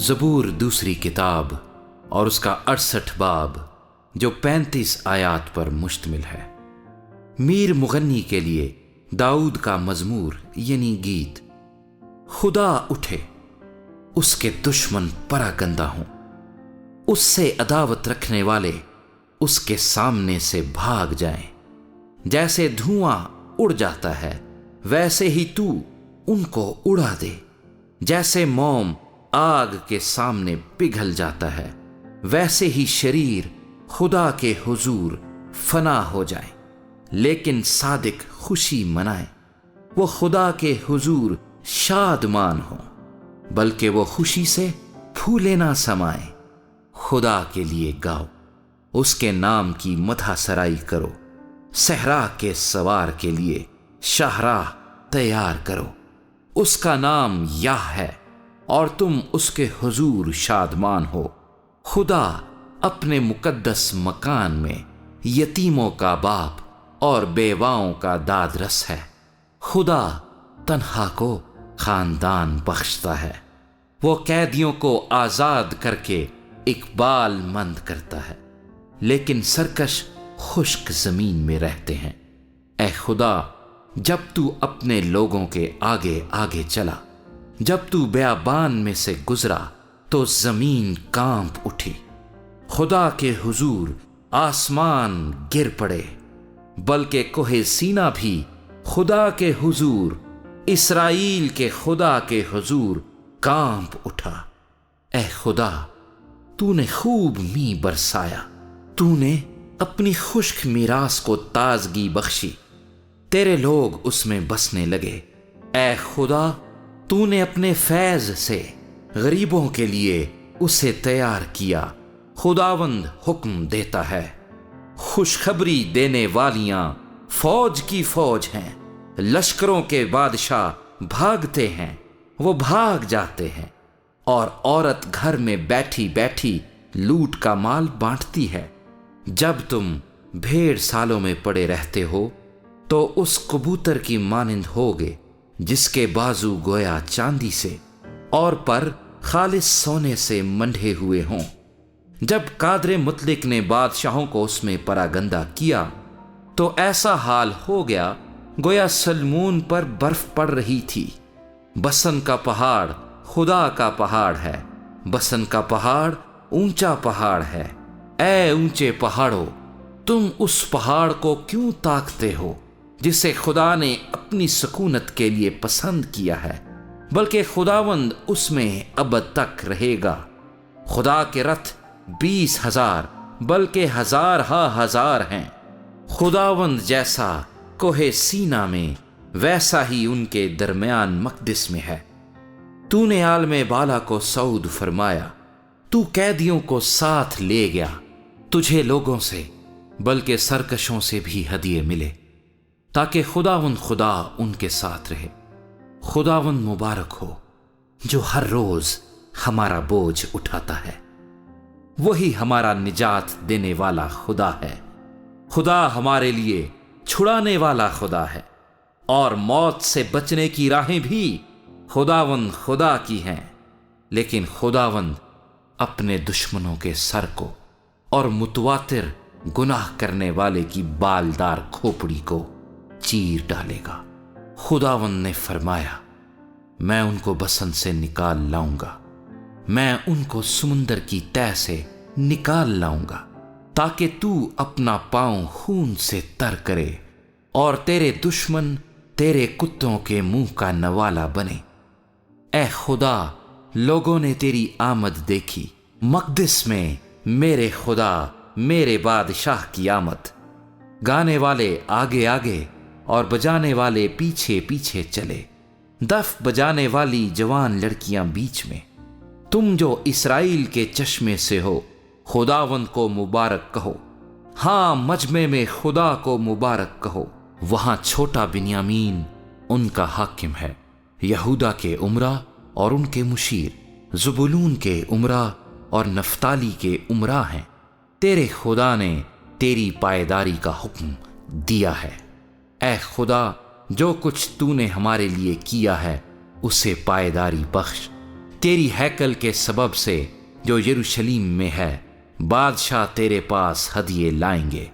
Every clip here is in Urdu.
زبور دوسری کتاب اور اس کا 68 باب جو 35 آیات پر مشتمل ہے۔ میر مغنی کے لیے داؤد کا مزمور یعنی گیت۔ خدا اٹھے، اس کے دشمن پراگندہ ہوں، اس سے عداوت رکھنے والے اس کے سامنے سے بھاگ جائیں۔ جیسے دھواں اڑ جاتا ہے ویسے ہی تو ان کو اڑا دے، جیسے موم آگ کے سامنے پگھل جاتا ہے ویسے ہی شریر خدا کے حضور فنا ہو جائیں۔ لیکن صادق خوشی منائیں، وہ خدا کے حضور شادمان ہوں، بلکہ وہ خوشی سے پھولے نہ سمائیں۔ خدا کے لیے گاؤ، اس کے نام کی مدح سرائی کرو، صحرا کے سوار کے لیے شاہراہ تیار کرو۔ اس کا نام یاہ ہے اور تم اس کے حضور شادمان ہو۔ خدا اپنے مقدس مکان میں یتیموں کا باپ اور بیواؤں کا دادرس ہے۔ خدا تنہا کو خاندان بخشتا ہے، وہ قیدیوں کو آزاد کر کے اقبال مند کرتا ہے، لیکن سرکش خشک زمین میں رہتے ہیں۔ اے خدا، جب تو اپنے لوگوں کے آگے آگے چلا، جب تو بیابان میں سے گزرا تو زمین کانپ اٹھی۔ خدا کے حضور آسمان گر پڑے، بلکہ کوہ سینا بھی خدا کے حضور، اسرائیل کے خدا کے حضور کانپ اٹھا۔ اے خدا، تو نے خوب می برسایا، تو نے اپنی خشک میراث کو تازگی بخشی، تیرے لوگ اس میں بسنے لگے۔ اے خدا، تو نے اپنے فیض سے غریبوں کے لیے اسے تیار کیا۔ خداوند حکم دیتا ہے، خوشخبری دینے والیاں فوج کی فوج ہیں، لشکروں کے بادشاہ بھاگتے ہیں، وہ بھاگ جاتے ہیں، اور عورت گھر میں بیٹھی بیٹھی لوٹ کا مال بانٹتی ہے۔ جب تم بھیڑ سالوں میں پڑے رہتے ہو تو اس کبوتر کی مانند ہوگے جس کے بازو گویا چاندی سے اور پر خالص سونے سے منڈھے ہوئے ہوں۔ جب قادر مطلق نے بادشاہوں کو اس میں پراگندہ کیا تو ایسا حال ہو گیا گویا سلمون پر برف پڑ رہی تھی۔ بسن کا پہاڑ خدا کا پہاڑ ہے، بسن کا پہاڑ اونچا پہاڑ ہے۔ اے اونچے پہاڑوں، تم اس پہاڑ کو کیوں تاکتے ہو جسے خدا نے اپنی سکونت کے لیے پسند کیا ہے؟ بلکہ خداوند اس میں ابد تک رہے گا۔ خدا کے رتھ 20,000 بلکہ ہزار ہا ہزار ہیں۔ خداوند جیسا کوہ سینا میں ویسا ہی ان کے درمیان مقدس میں ہے۔ تو نے عالم بالا کو صعود فرمایا، تو قیدیوں کو ساتھ لے گیا۔ تجھے لوگوں سے بلکہ سرکشوں سے بھی ہدیے ملے، تاکہ خداوند خدا ان کے ساتھ رہے۔ خداوند مبارک ہو جو ہر روز ہمارا بوجھ اٹھاتا ہے، وہی ہمارا نجات دینے والا خدا ہے۔ خدا ہمارے لیے چھڑانے والا خدا ہے، اور موت سے بچنے کی راہیں بھی خداوند خدا کی ہیں۔ لیکن خداوند اپنے دشمنوں کے سر کو اور متواتر گناہ کرنے والے کی بالدار کھوپڑی کو چیر ڈالے گا۔ خداوند نے فرمایا، میں ان کو بسن سے نکال لاؤں گا، میں ان کو سمندر کی تہہ سے نکال لاؤں گا، تاکہ تو اپنا پاؤں خون سے تر کرے اور تیرے دشمن تیرے کتوں کے منہ کا نوالا بنے۔ اے خدا، لوگوں نے تیری آمد دیکھی، مقدس میں میرے خدا میرے بادشاہ کی آمد۔ گانے والے آگے آگے اور بجانے والے پیچھے پیچھے چلے، دف بجانے والی جوان لڑکیاں بیچ میں۔ تم جو اسرائیل کے چشمے سے ہو، خداوند کو مبارک کہو۔ ہاں، مجمع میں خدا کو مبارک کہو۔ وہاں چھوٹا بنیامین ان کا حاکم ہے، یہودا کے امرا اور ان کے مشیر، زبولون کے امرا اور نفتالی کے امرا ہیں۔ تیرے خدا نے تیری پائیداری کا حکم دیا ہے۔ اے خدا، جو کچھ تو نے ہمارے لیے کیا ہے اسے پائیداری بخش، تیری ہیکل کے سبب سے جو یروشلیم میں ہے بادشاہ تیرے پاس ہدیے لائیں گے۔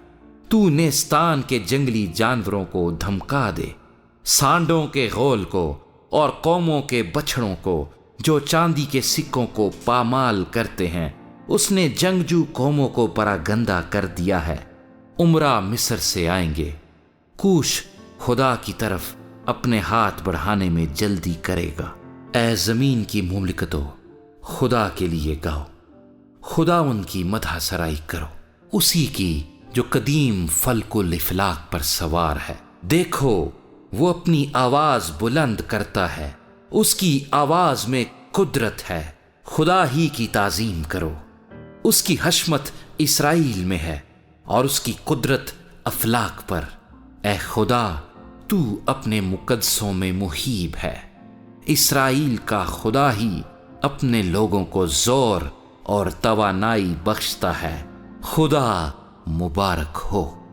تو نیستان کے جنگلی جانوروں کو دھمکا دے، سانڈوں کے غول کو اور قوموں کے بچھڑوں کو جو چاندی کے سکوں کو پامال کرتے ہیں۔ اس نے جنگجو قوموں کو پراگندہ کر دیا ہے۔ عمرہ مصر سے آئیں گے۔ کوش خدا کی طرف اپنے ہاتھ بڑھانے میں جلدی کرے گا۔ اے زمین کی مملکتوں، خدا کے لیے گاؤ، خدا ان کی مدح سرائی کرو، اسی کی جو قدیم فلک الافلاک پر سوار ہے۔ دیکھو وہ اپنی آواز بلند کرتا ہے، اس کی آواز میں قدرت ہے۔ خدا ہی کی تعظیم کرو، اس کی حشمت اسرائیل میں ہے اور اس کی قدرت افلاک پر۔ اے خدا، تو اپنے مقدسوں میں محیب ہے۔ اسرائیل کا خدا ہی اپنے لوگوں کو زور اور توانائی بخشتا ہے۔ خدا مبارک ہو۔